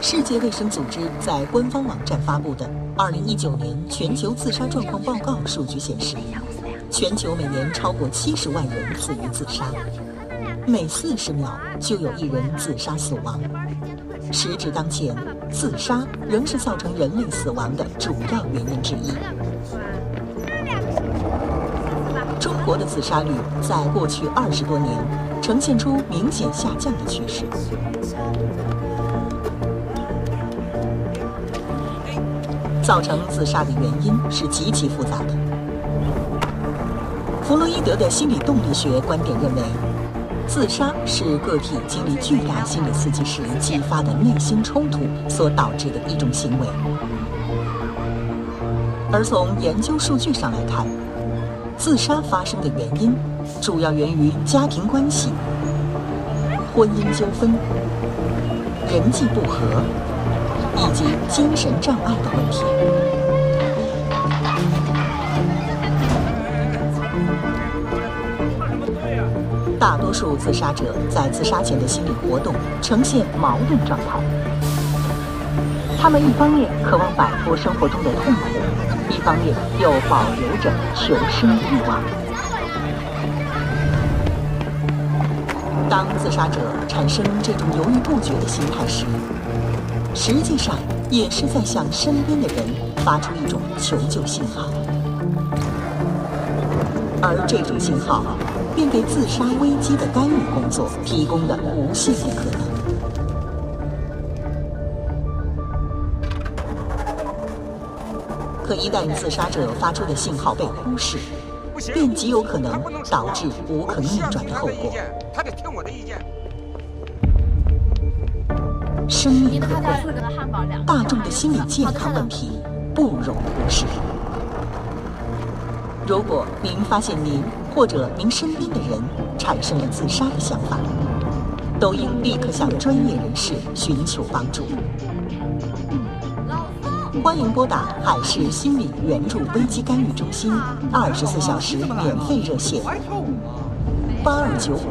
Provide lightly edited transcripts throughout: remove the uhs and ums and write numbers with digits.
世界卫生组织在官方网站发布的2019年全球自杀状况报告数据显示，全球每年超过70万人死于自杀，每40秒就有1人自杀死亡。时至当前，自杀仍是造成人类死亡的主要原因之一。中国的自杀率在过去20多年呈现出明显下降的趋势。造成自杀的原因是极其复杂的。弗洛伊德的心理动力学观点认为，自杀是个体经历巨大心理刺激时激发的内心冲突所导致的一种行为。而从研究数据上来看，自杀发生的原因主要源于家庭关系、婚姻纠纷、人际不和以及精神障碍的问题。大多数自杀者在自杀前的心理活动呈现矛盾状态，他们一方面渴望摆脱生活中的痛苦，一方面又保留着求生的欲望。当自杀者产生这种犹豫不决的心态时，实际上也是在向身边的人发出一种求救信号，而这种信号便给自杀危机的干预工作提供了无限的可能。可一旦自杀者发出的信号被忽视，便极有可能导致无可逆转的后果。他得听我的意见。生命可贵，大众的心理健康问题不容忽视。如果您发现您或者您身边的人产生了自杀的想法，都应立刻向专业人士寻求帮助。欢迎拨打海事心理援助危机干预中心24小时免费热线82951332。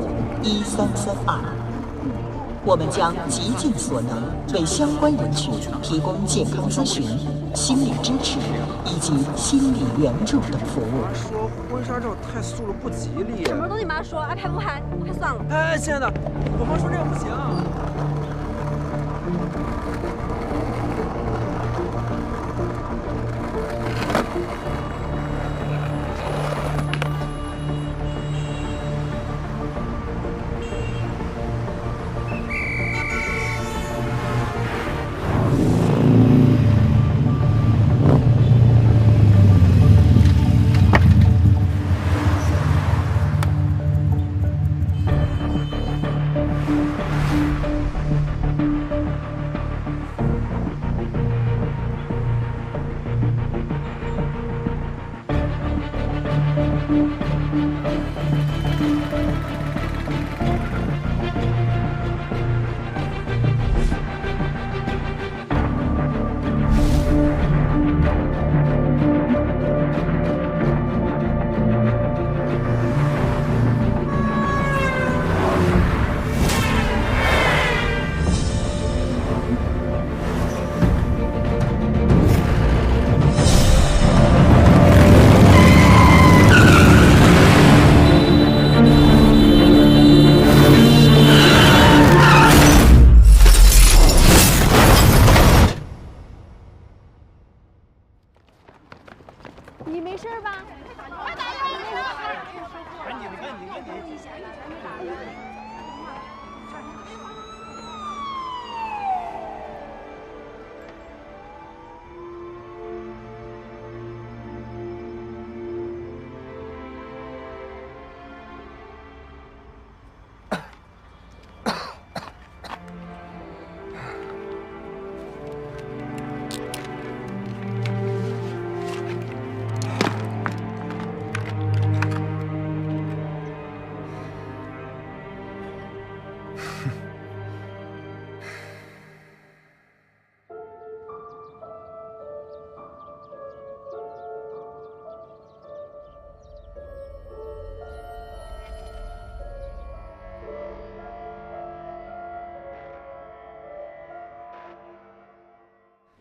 我们将极尽所能为相关人群提供健康咨询、心理支持以及心理援助等服务。说婚纱照太素了不吉利。什么都你妈说，爱拍不拍，不拍算了。哎，亲爱的，我妈说这样不行。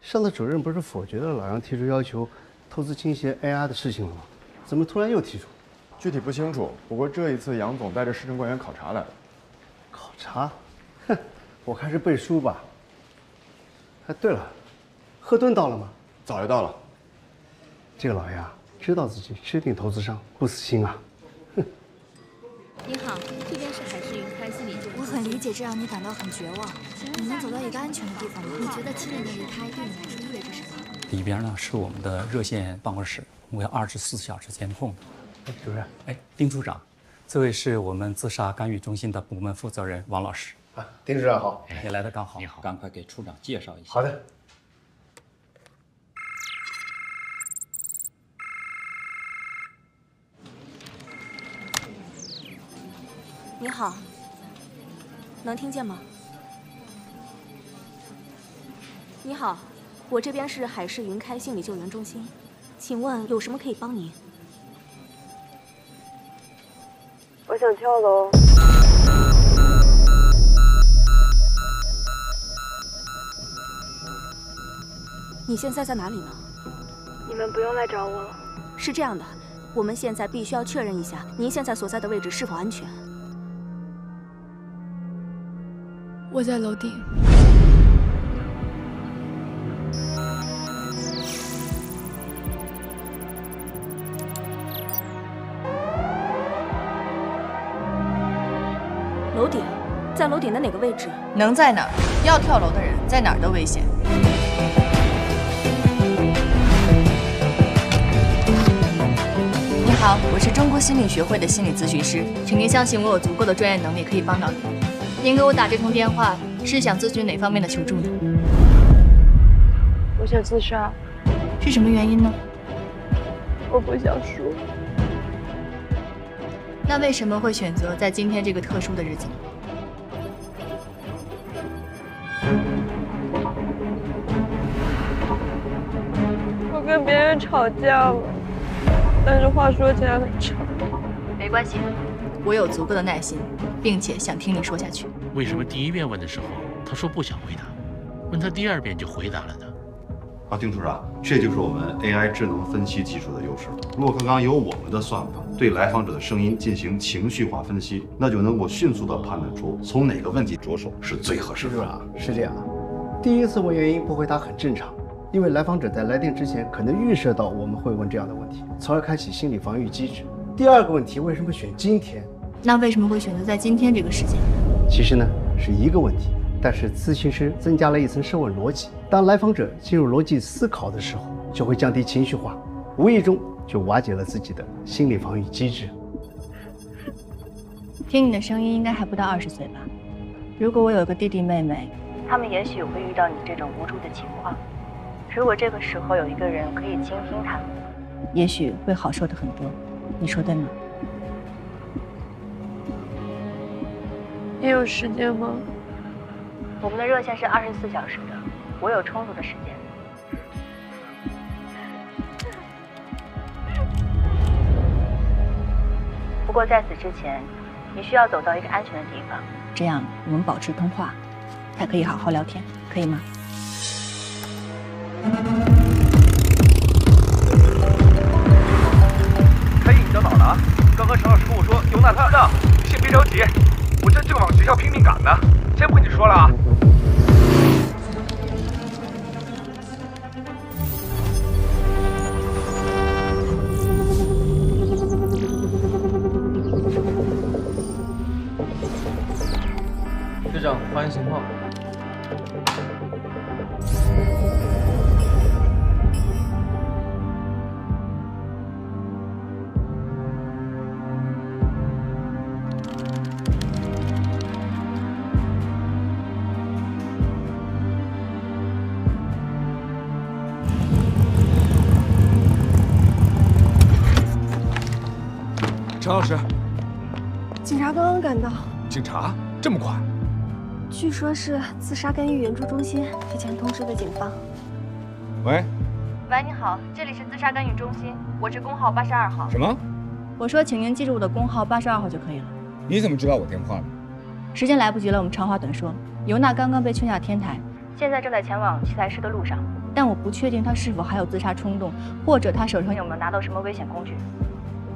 上次主任不是否决了老杨提出要求投资倾斜 AI 的事情了吗？怎么突然又提出？具体不清楚，不过这一次杨总带着市政官员考察来了。考察？哼，我看是背书吧。哎，对了，贺顿到了吗？早就到了。这个老杨知道自己吃定投资商，不死心啊！哼。你好，这边是海事云开心理救援。我很理解这让你感到很绝望。你能走到一个安全的地方吗？你觉得亲人的离开对你来说意味着什么？里边呢是我们的热线办公室，我们有24小时监控的。哎，主任，哎，丁处长，这位是我们自杀干预中心的部门负责人王老师。啊，丁处长好，你来的刚好。你好，赶快给处长介绍一下。好的。你好，能听见吗？你好，我这边是海事云开心理救援中心，请问有什么可以帮您？我想跳楼。你现在在哪里呢？你们不用来找我了。是这样的，我们现在必须要确认一下您现在所在的位置是否安全。我在楼顶。楼顶，在楼顶的哪个位置？能在哪儿？要跳楼的人在哪儿都危险。你好，我是中国心理学会的心理咨询师，请您相信我有足够的专业能力可以帮到您。您给我打这通电话是想咨询哪方面的求助呢？我想自杀。是什么原因呢？我不想输。那为什么会选择在今天这个特殊的日子呢？我跟别人吵架了，但是话说起来很长。没关系，我有足够的耐心，并且想听你说下去。为什么第一遍问的时候他说不想回答，问他第二遍就回答了呢？好，丁处长，这就是我们 AI 智能分析技术的优势了。如果刚刚有我们的算法对来访者的声音进行情绪化分析，那就能够迅速地判断出从哪个问题着手是最合适的。丁处长，是这样，第一次问原因不回答很正常，因为来访者在来电之前可能预设到我们会问这样的问题，从而开启心理防御机制。第二个问题，为什么选今天？那为什么会选择在今天这个时间？其实呢，是一个问题，但是咨询师增加了一层设问逻辑。当来访者进入逻辑思考的时候，就会降低情绪化，无意中就瓦解了自己的心理防御机制。听你的声音，应该还不到20岁吧？如果我有个弟弟妹妹，他们也许会遇到你这种无助的情况。如果这个时候有一个人可以倾听他们，也许会好受的很多。你说对吗？你有时间吗？我们的热线是24小时的，我有充足的时间。不过在此之前，你需要走到一个安全的地方，这样我们保持通话，才可以好好聊天，可以吗？开印你到哪儿了啊？刚刚陈老师跟我说尤娜她的，你先别着急，我这正往学校拼命赶呢，先不跟你说了啊。队长，发现情况。陈老师，警察刚刚赶到。警察这么快？据说是自杀干预援助中心提前通知的警方。喂，喂，你好，这里是自杀干预中心，我是工号82号。什么？我说，请您记住我的工号82号就可以了。你怎么知道我电话呢？时间来不及了，我们长话短说。尤娜刚刚被劝下天台，现在正在前往奇才市的路上。但我不确定他是否还有自杀冲动，或者他手上有没有拿到什么危险工具。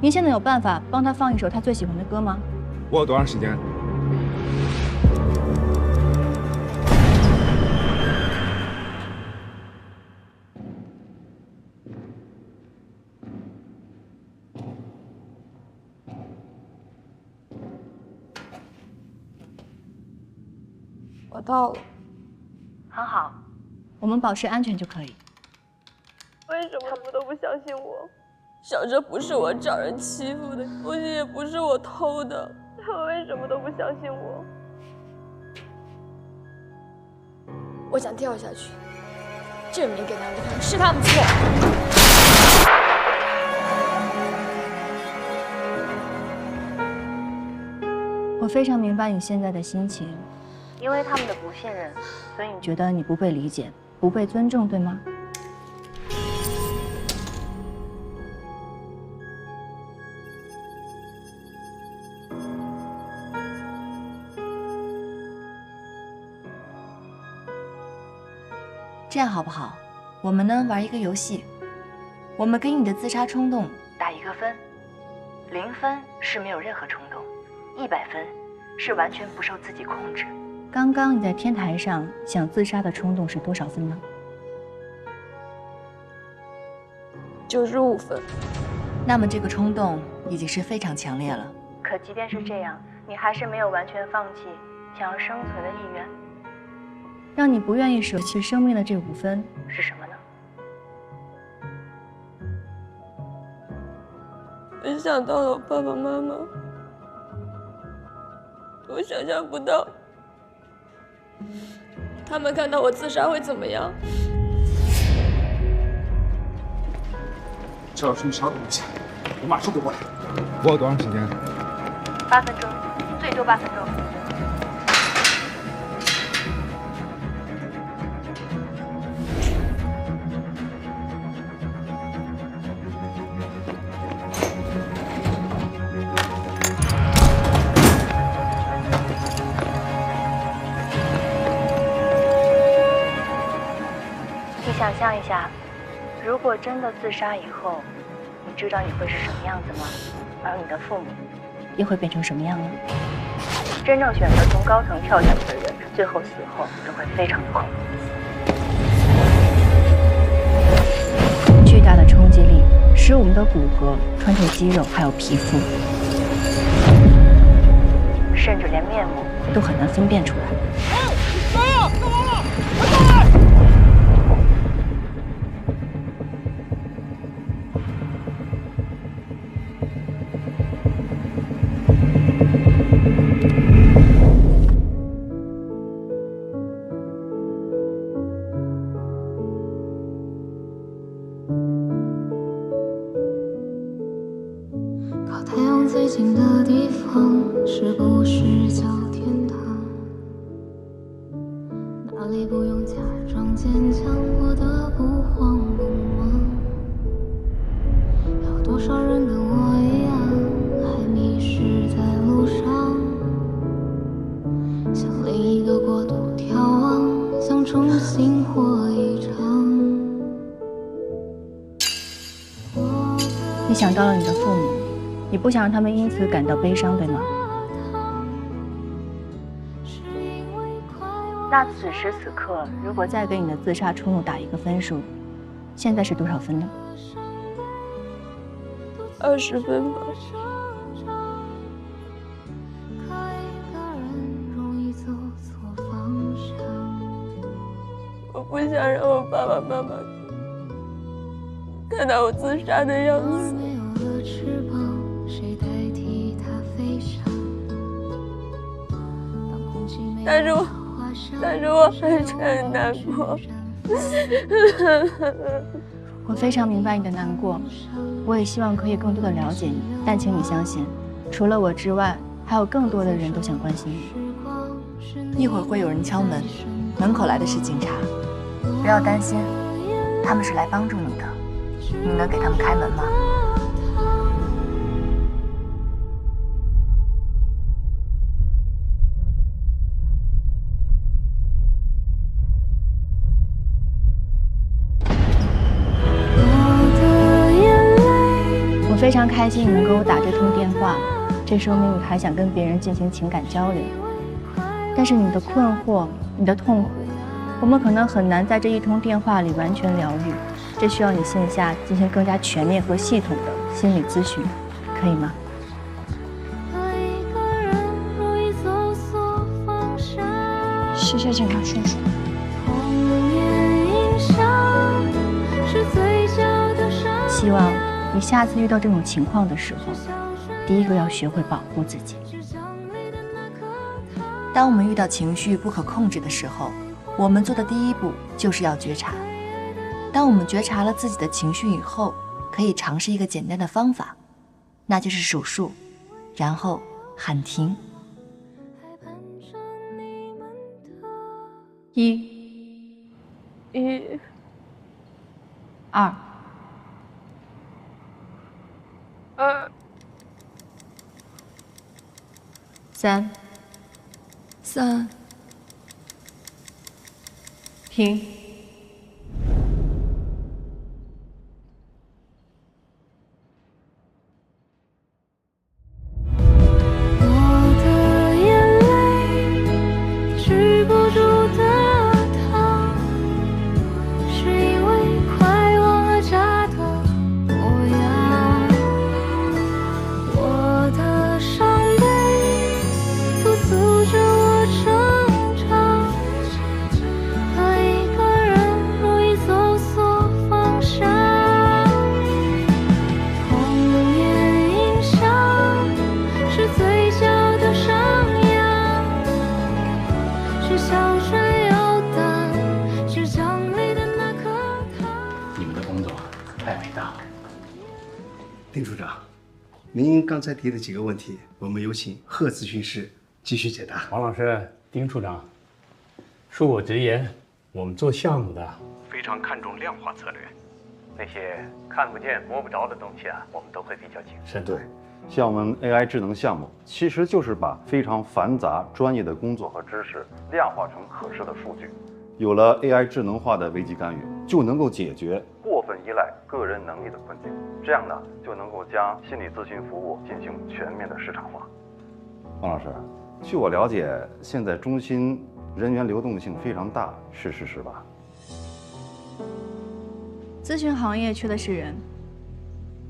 您现在有办法帮他放一首他最喜欢的歌吗？我有多长时间？我到了。很好，我们保持安全就可以。为什么他们都不相信我？小哲不是我找人欺负的，东西也不是我偷的，他们为什么都不相信我？我想跳下去，证明给他们看是他们错。我非常明白你现在的心情，因为他们的不信任，所以你觉得你不被理解、不被尊重，对吗？这样好不好？我们呢玩一个游戏，我们给你的自杀冲动打1个分，0分是没有任何冲动，100分是完全不受自己控制。刚刚你在天台上想自杀的冲动是多少分呢？95分。那么这个冲动已经是非常强烈了。可即便是这样，你还是没有完全放弃想要生存的意愿。让你不愿意舍弃生命的这5分是什么呢？我想到了我爸爸妈妈，我想象不到他们看到我自杀会怎么样。赵老师，你稍等一下，我马上就过来。我有多长时间？8分钟，最多8分钟。想象一下，如果真的自杀以后，你知道你会是什么样子吗？而你的父母又会变成什么样呢？真正选择从高层跳下去的人，最后死后都会非常的恐怖。巨大的冲击力使我们的骨骼穿透肌肉，还有皮肤，甚至连面目都很难分辨出来。来呀，干嘛了？快过来！靠太阳最近的地方，是不是叫天堂？哪里不用假装坚强，过得不慌不忙？有多少人跟我一样，还迷失在路上？向另一个国度眺望，想重新活一场。你想到了你的父母，你不想让他们因此感到悲伤，对吗？那此时此刻，如果再给你的自杀冲动打1个分数，现在是多少分呢？20分吧。我不想让我爸爸妈妈看到我自杀的样子。但是我还是很难过。我非常明白你的难过，我也希望可以更多的了解你，但请你相信，除了我之外，还有更多的人都想关心你。一会儿会有人敲门，门口来的是警察，不要担心，他们是来帮助你的，你能给他们开门吗？常开心你能给我打这通电话，这说明你还想跟别人进行情感交流。但是你的困惑、你的痛苦，我们可能很难在这一通电话里完全疗愈，这需要你线下进行更加全面和系统的心理咨询，可以吗？谢谢警察叔叔。希望你下次遇到这种情况的时候，第一个要学会保护自己。当我们遇到情绪不可控制的时候，我们做的第一步就是要觉察。当我们觉察了自己的情绪以后，可以尝试一个简单的方法，那就是数数，然后喊停。1、2、3，停。丁处长，您刚才提的几个问题，我们有请贺咨询师继续解答。王老师、丁处长，恕我直言，我们做项目的非常看重量化策略，那些看不见摸不着的东西啊，我们都会比较谨慎。对，像我们 AI 智能项目，其实就是把非常繁杂专业的工作和知识量化成可视的数据。有了 AI 智能化的危机干预，就能够解决过分依赖个人能力的困境。这样呢，就能够将心理咨询服务进行全面的市场化。王老师，据我了解，现在中心人员流动性非常大，是事实吧？咨询行业缺的是人，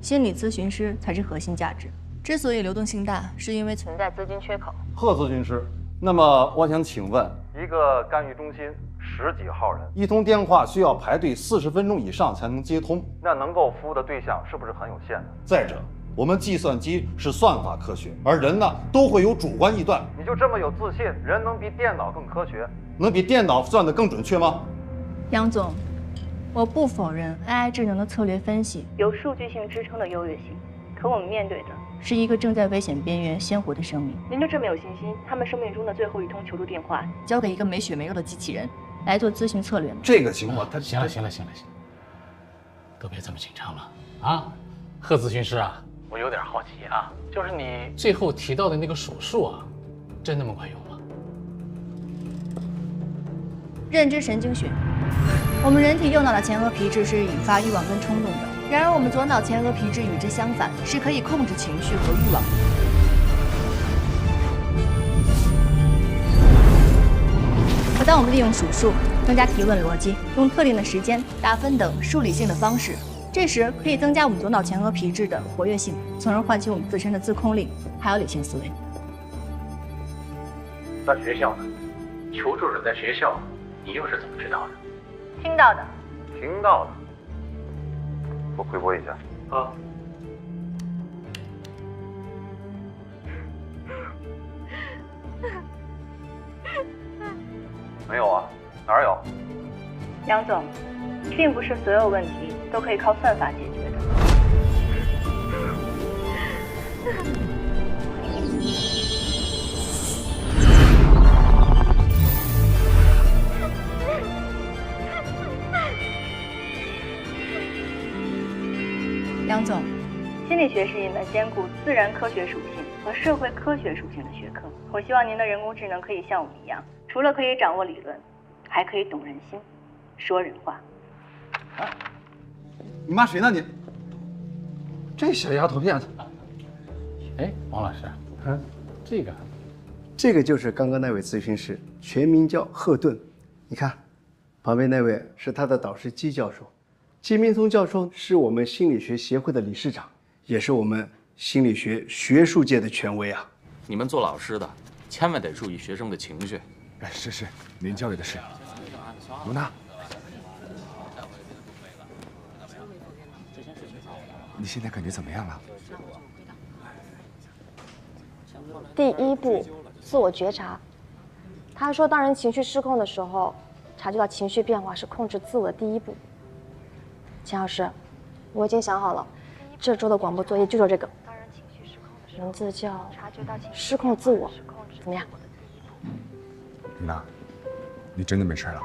心理咨询师才是核心价值。之所以流动性大，是因为存在资金缺口。贺咨询师，那么我想请问，一个干预中心10几号人，一通电话需要排队40分钟以上才能接通，那能够服务的对象是不是很有限呢？再者，我们计算机是算法科学，而人呢都会有主观臆断。你就这么有自信，人能比电脑更科学，能比电脑算得更准确吗？杨总，我不否认 AI 智能的策略分析有数据性支撑的优越性，可我们面对的是一个正在危险边缘鲜活的生命。您就这么有信心，他们生命中的最后一通求助电话交给一个没血没肉的机器人来做咨询策略吗？这个情况，行了，都别这么紧张了啊！贺咨询师啊，我有点好奇啊，就是你最后提到的那个手术啊，真那么管用吗？认知神经学，我们人体右脑的前额皮质是引发欲望跟冲动的，然而我们左脑前额皮质与之相反，是可以控制情绪和欲望的。可当我们利用数数、增加提问逻辑、用特定的时间、打分等数理性的方式，这时可以增加我们左脑前额皮质的活跃性，从而唤起我们自身的自控力，还有理性思维。那学校呢？求助者在学校，你又是怎么知道的？听到的。听到的。我回拨一下。啊。没有啊，哪儿有？杨总，并不是所有问题都可以靠算法解决的。杨总，心理学是一门兼顾自然科学属性和社会科学属性的学科。我希望您的人工智能可以像我们一样，除了可以掌握理论，还可以懂人心，说人话。你骂谁呢你？这小丫头片子。哎，王老师，这个就是刚刚那位咨询师，全名叫赫顿。你看，旁边那位是他的导师姬教授。姬明松教授是我们心理学协会的理事长，也是我们心理学学术界的权威啊。你们做老师的，千万得注意学生的情绪。哎，是，您教育的是。卢娜，你现在感觉怎么样了？第一步，自我觉察。他说，当人情绪失控的时候，察觉到情绪变化是控制自我的第一步。钱老师，我已经想好了，这周的广播作业就做这个，名字叫《失控自我》，怎么样？卢娜，你真的没事了？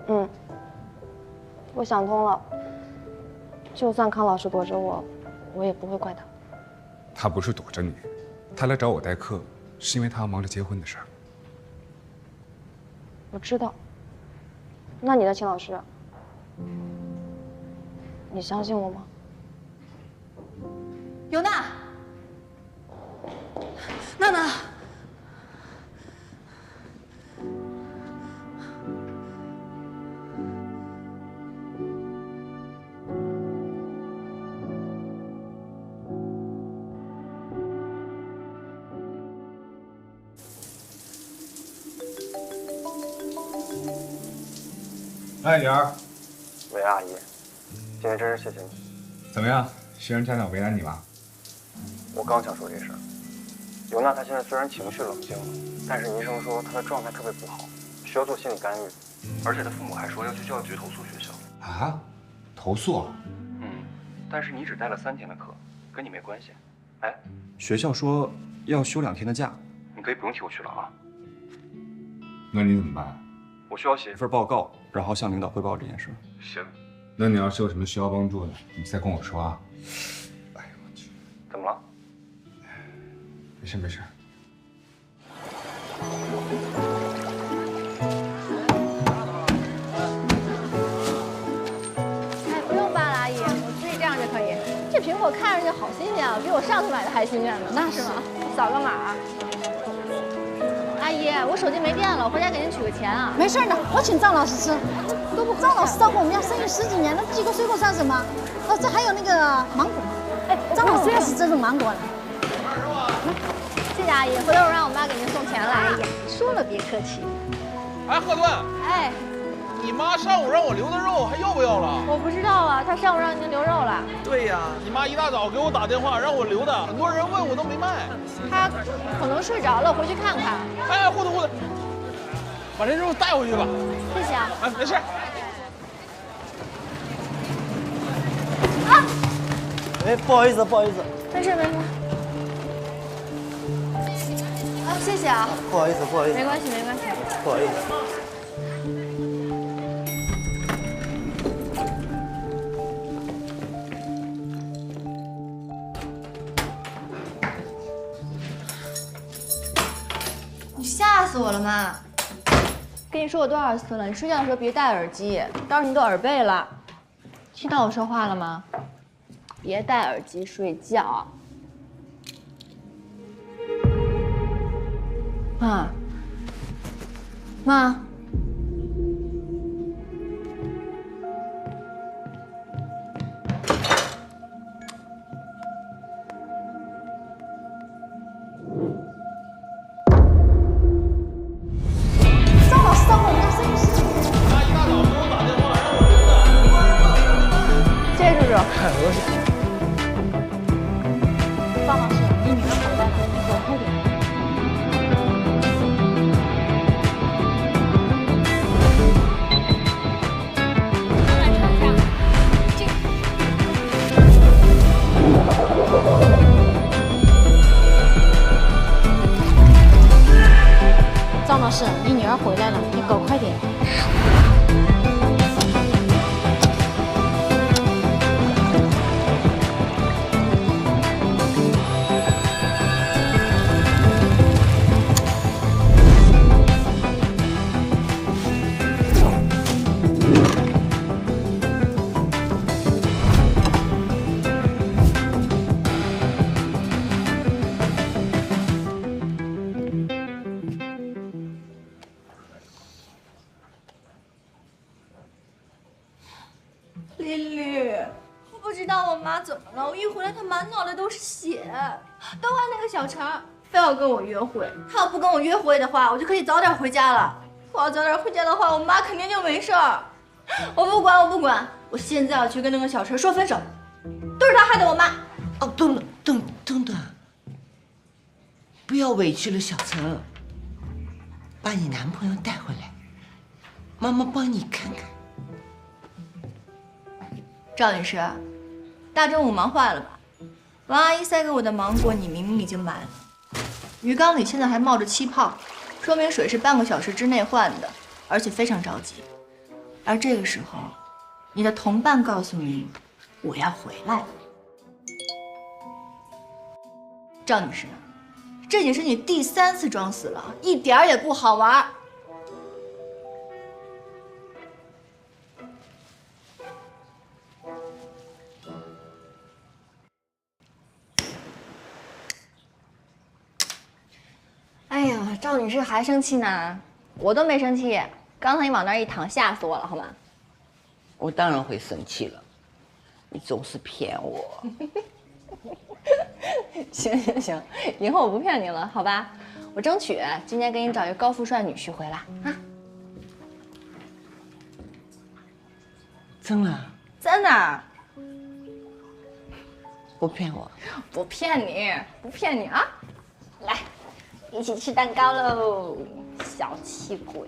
嗯，我想通了。就算康老师躲着我，我也不会怪他。他不是躲着你，他来找我代课，是因为他要忙着结婚的事儿。我知道。那你呢，秦老师？你相信我吗？尤娜，娜娜。哎，女儿。喂，阿姨，今天真是谢谢你。怎么样，学生家长为难你吗？我刚想说这事儿。尤娜她现在虽然情绪冷静了，但是医生说她的状态特别不好，需要做心理干预，而且她父母还说要去教育局投诉学校。啊？投诉啊？但是你只带了3天的课，跟你没关系。哎，学校说要休2天的假，你可以不用替我去了啊。那你怎么办？我需要写一份报告，然后向领导汇报这件事。行，那你要是有什么需要帮助的，你再跟我说啊。哎呀，我去，怎么了？没事没事。哎，不用办了，阿姨，我自己这样就可以。这苹果看上去好新鲜啊，比我上次买的还新鲜呢。那是吗？扫个码。阿姨，我手机没电了，我回家给您取个钱啊。没事的，我请张老师吃。张老师照顾我们家生意10几年，那寄个水果算什么？哦，这还有那个芒果。哎，张老师要是这种芒果了。谢谢阿姨，回头我让我妈给您送钱来。哎呀，说了别客气。哎，赫顿。哎，你妈上午让我留的肉还要不要了？我不知道啊，她上午让您留肉了。对呀，你妈一大早给我打电话让我留的，很多人问我都没卖。她可能睡着了，回去看看。哎，糊涂，把这肉带回去吧。谢谢啊。哎，没事。哎，不好意思。没事。啊，谢谢啊。不好意思。没关系。不好意思。你吓死我了妈！跟你说过多少次了，你睡觉的时候别戴耳机，到时候你都耳背了。听到我说话了吗？别戴耳机睡觉。妈。张老师照顾我们家生意10几年。妈一大早给我打电话让我留的。谢谢叔叔。太恶心。张老师，你女儿回来了，你走快点。张老师，你女儿回来了，你搞快点。妈怎么了？我一回来，他满脑袋都是血，都怪那个小陈，非要跟我约会。他要不跟我约会的话，我就可以早点回家了。我要早点回家的话，我妈肯定就没事儿。我不管，我不管，我现在要去跟那个小陈说分手，都是他害的我妈。哦，等等，不要委屈了小陈，把你男朋友带回来，妈妈帮你看看。赵女士，大中午忙坏了吧？王阿姨塞给我的芒果，你明明已经买了，鱼缸里现在还冒着气泡，说明水是半个小时之内换的，而且非常着急。而这个时候，你的同伴告诉你，我要回来了。赵女士，这已经是你第3次装死了，一点儿也不好玩。哎呀，赵女士还生气呢？我都没生气，刚才你往那儿一躺，吓死我了，好吗？我当然会生气了，你总是骗我。行，以后我不骗你了，好吧？我争取今年给你找一个高富帅女婿回来啊！真的？真的？不骗我？不骗你，不骗你啊！来，一起吃蛋糕喽，小气鬼！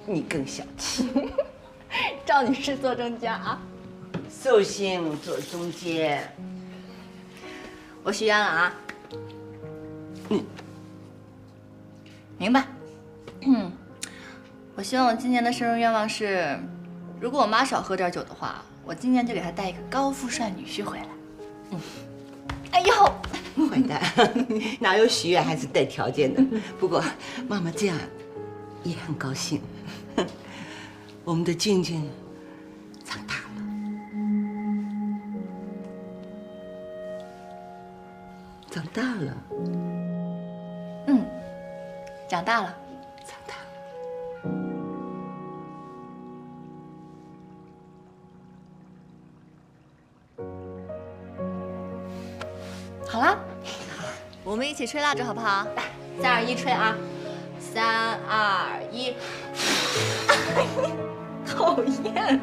你更小气。赵女士坐中间啊。寿星坐中间。我许愿了啊。明白。我希望我今年的生日愿望是，如果我妈少喝点酒的话，我今年就给她带一个高富帅女婿回来。哎呦，坏蛋，哪有许愿还是带条件的？不过妈妈这样也很高兴。我们的静静长大了，长大了。长大了。好啦，我们一起吹蜡烛好不好？来，3、2、1，吹啊！3、2、1，讨厌！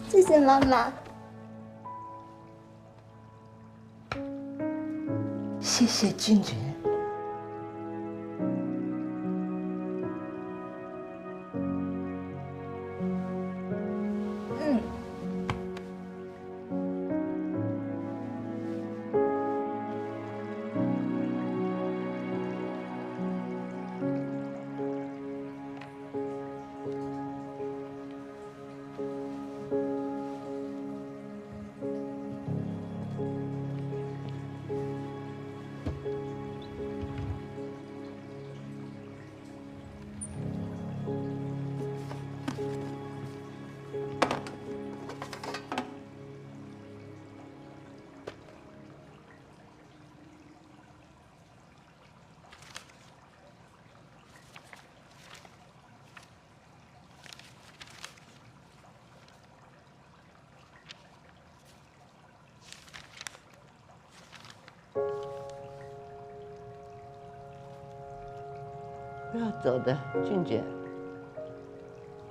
谢谢妈妈。谢谢君君。不要走的，俊姐，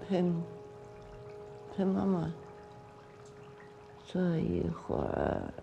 陪妈妈坐一会儿。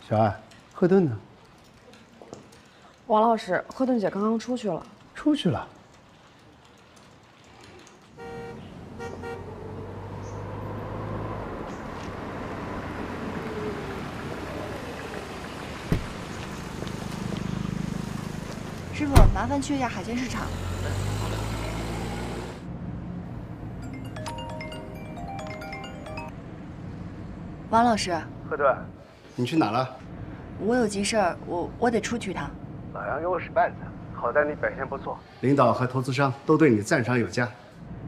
小艾，贺顿呢？王老师，贺顿姐刚刚出去了。出去了。师傅，麻烦去一下海鲜市场。王老师，贺顿，你去哪了？我有急事儿，我得出去一趟。老杨给我使绊子，好在你表现不错，领导和投资商都对你赞赏有加。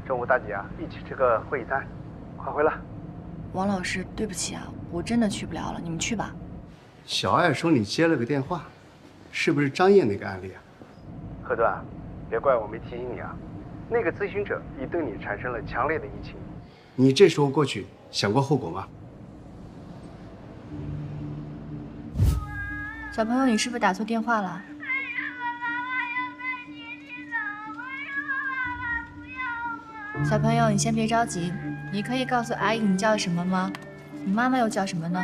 中午大姐啊，一起吃个会议餐，快回来。王老师，对不起啊，我真的去不了了，你们去吧。小艾说你接了个电话，是不是张烨那个案例啊？贺顿，别怪我没提醒你啊，那个咨询者已对你产生了强烈的移情，你这时候过去想过后果吗？小朋友，你是不是打错电话了？小朋友，你先别着急，你可以告诉阿姨你叫什么吗？你妈妈又叫什么呢？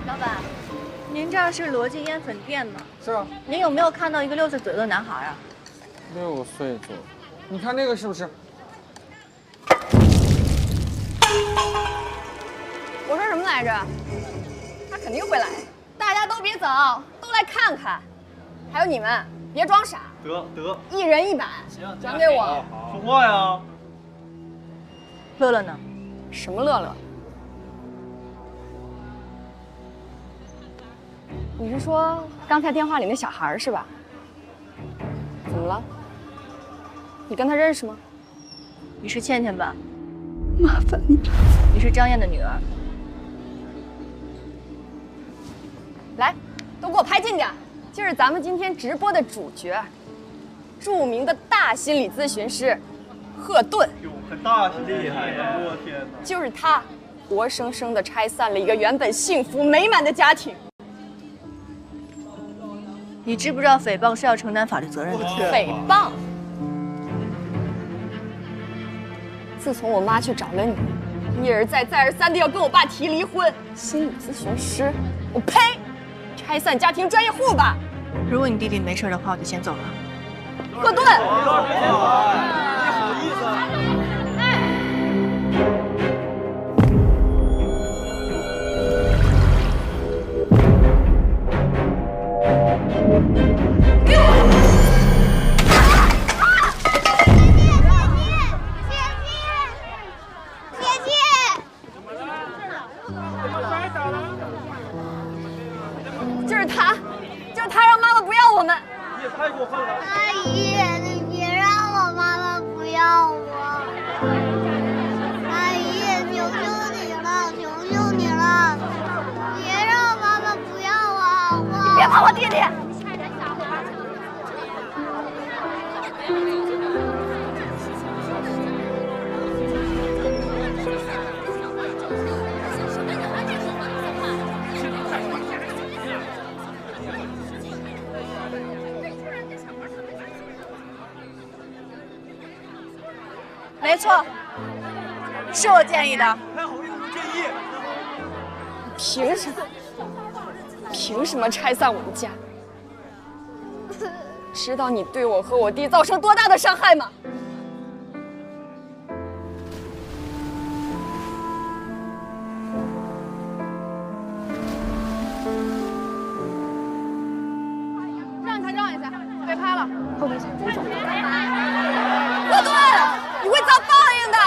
老板，您这儿是罗记烟粉店吗？是啊。您有没有看到一个6岁左右的男孩啊？6岁左右，你看那个是不是？我说什么来着？他肯定会来，大家都别走，都来看看。还有你们，别装傻。得，一人1版，转给我。说话呀。乐乐呢？什么乐乐？你是说刚才电话里那小孩是吧？怎么了？你跟他认识吗？你是倩倩吧？麻烦你。你是张燕的女儿。来，都给我拍近点，这是咱们今天直播的主角，著名的大心理咨询师贺顿。哟，可大是厉害呀！我天哪！就是他，活生生的拆散了一个原本幸福美满的家庭。你知不知道诽谤是要承担法律责任的？诽谤。自从我妈去找了你，一而再再而三的要跟我爸提离婚。心理咨询师，我呸！拆散家庭专业户吧。如果你弟弟没事的话，我就先走了。贺顿。好意思啊！给我！就是他让妈妈不要我们。你也太过分了！阿姨，你别让我妈妈不要我。阿姨，求求你了，求求你了，别让妈妈不要我，好不好？你别碰我弟弟！没错，是我建议的。还好意思建议？凭什么？凭什么拆散我们家？知道你对我和我弟造成多大的伤害吗？让一下，别拍了。后边走。贺顿，你会遭报应的。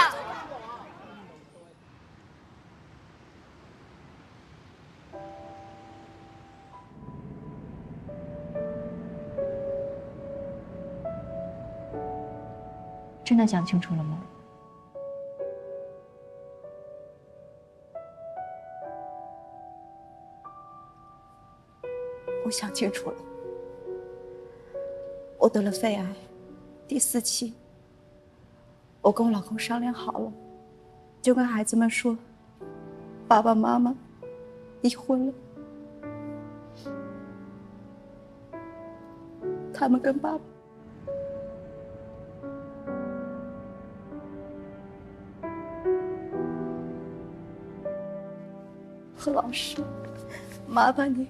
真的讲清楚了吗？我想清楚了，我得了肺癌，第4期。我跟我老公商量好了，就跟孩子们说，爸爸妈妈离婚了。他们跟爸爸。何老师，麻烦你，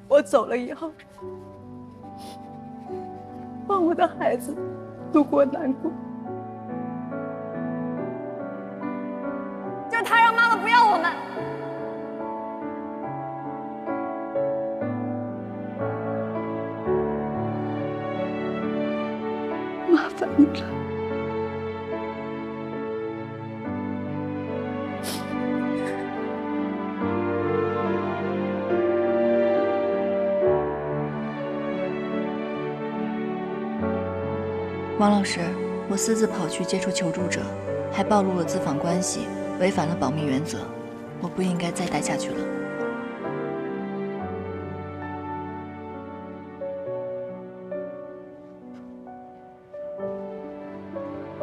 我走了以后，帮我的孩子度过难关。就是他让妈妈不要我们。麻烦你了。王老师，我私自跑去接触求助者，还暴露了资访关系，违反了保密原则，我不应该再待下去了。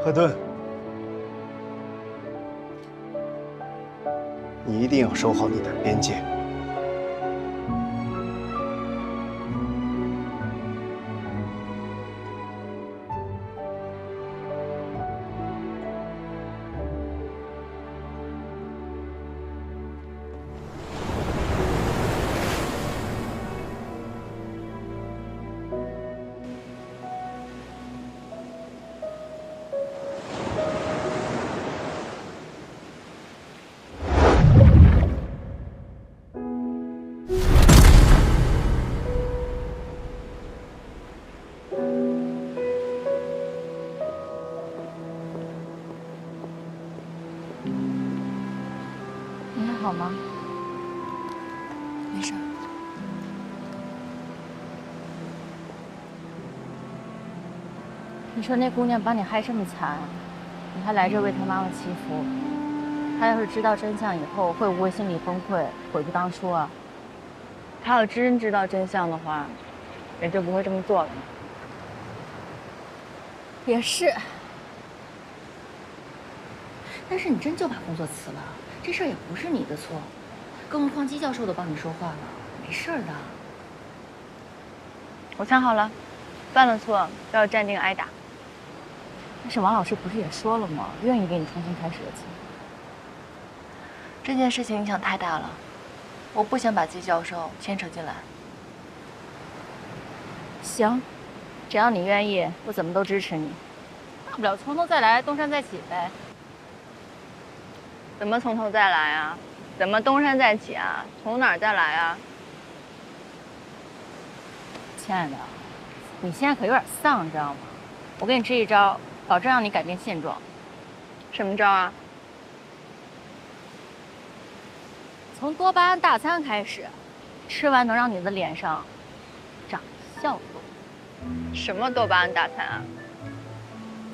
何顿，你一定要守好你的边界。你还好吗？没事。你说那姑娘把你害这么惨，你还来这为她妈妈祈福。她要是知道真相以后，会不会心理崩溃，悔不当初啊？她要真知道真相的话，也就不会这么做了。也是。但是你真就把工作辞了，这事儿也不是你的错，更何况姬教授都帮你说话了，没事的。我想好了，犯了错就要站定挨打。但是王老师不是也说了吗？愿意给你重新开始的机会。这件事情影响太大了，我不想把姬教授牵扯进来。行，只要你愿意，我怎么都支持你。大不了从头再来，东山再起呗。怎么从头再来啊？怎么东山再起啊？从哪儿再来啊？亲爱的，你现在可有点丧，你知道吗？我给你支一招，保证让你改变现状。什么招啊？从多巴胺大餐开始，吃完能让你的脸上长笑容。什么多巴胺大餐啊？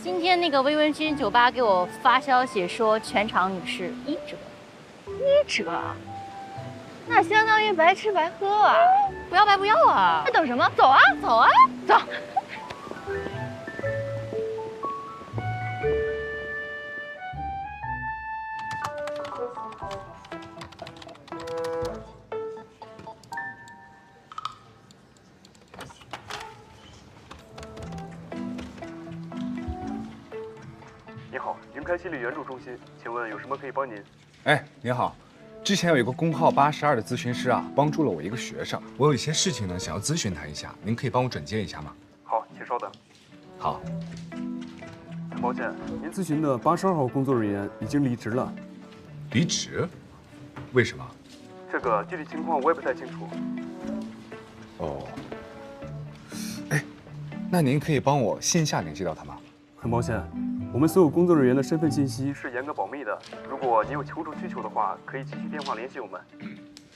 今天那个微温君酒吧给我发消息说，全场女士1折。1折？那相当于白吃白喝啊！不要白不要啊！还等什么？走啊，走啊，走！你好，云开心理援助中心，请问有什么可以帮您？哎，你好，之前有一个工号82的咨询师啊，帮助了我一个学生，我有一些事情呢，想要咨询他一下，您可以帮我转接一下吗？好，请稍等。好。很抱歉，您咨询的82号工作人员已经离职了。离职？为什么？这个具体情况我也不太清楚。哦。哎，那您可以帮我线下联系到他吗？很抱歉，我们所有工作人员的身份信息是严格保密的。如果你有求助需求的话，可以继续电话联系我们。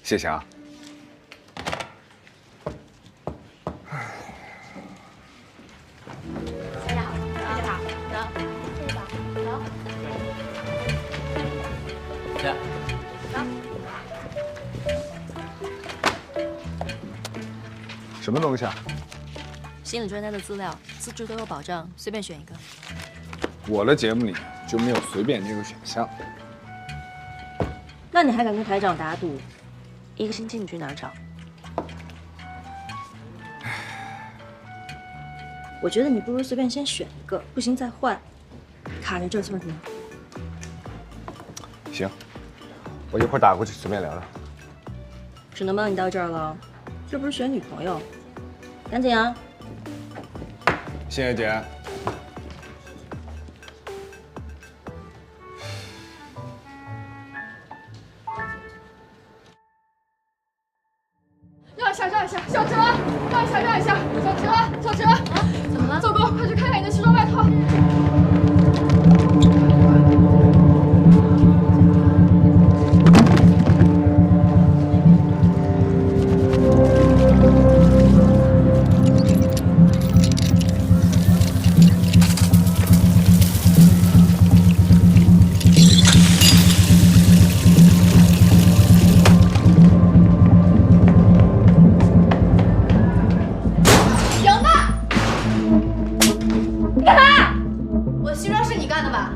谢谢啊。大家好，大家好，走，这个，走，来，什么东西啊？心理专家的资料，资质都有保障，随便选一个。我的节目里就没有随便这个选项。那你还敢跟台长打赌？1个星期你去哪儿找？我觉得你不如随便先选一个，不行再换，卡着这算什么？行，我一会儿打过去随便聊聊。只能帮你到这儿了，这不是选女朋友，赶紧啊！谢谢姐。让一下，让一下，小哲，让一下，让一下，小哲，小哲，怎么了？走狗，快去看看你的西装外套。我的西装是你干的吧？